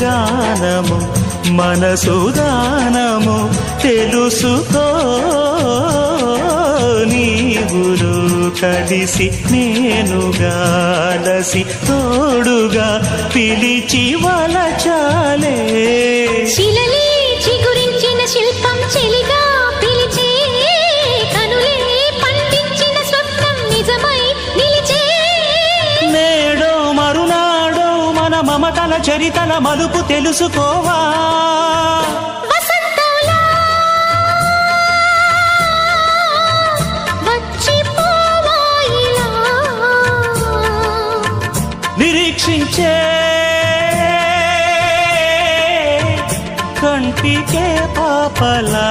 గానము మనసుదానము తెలుసుకో నీవులు కలిసి నేనుగాలసి తోడుగా పిలిచి వలచాలే శిలలే చిగురించిన శిల్పం చెలిగా పిలిచే కనులే పండించిన స్వప్నం నిజమై నిలిచే నేడో మరునాడో మన మమతల చరితల మలుపు తెలుసుకోవా వసంతంలా వచ్చిపోవా ఇలా నిరీక్షించే కంటికే పాపలా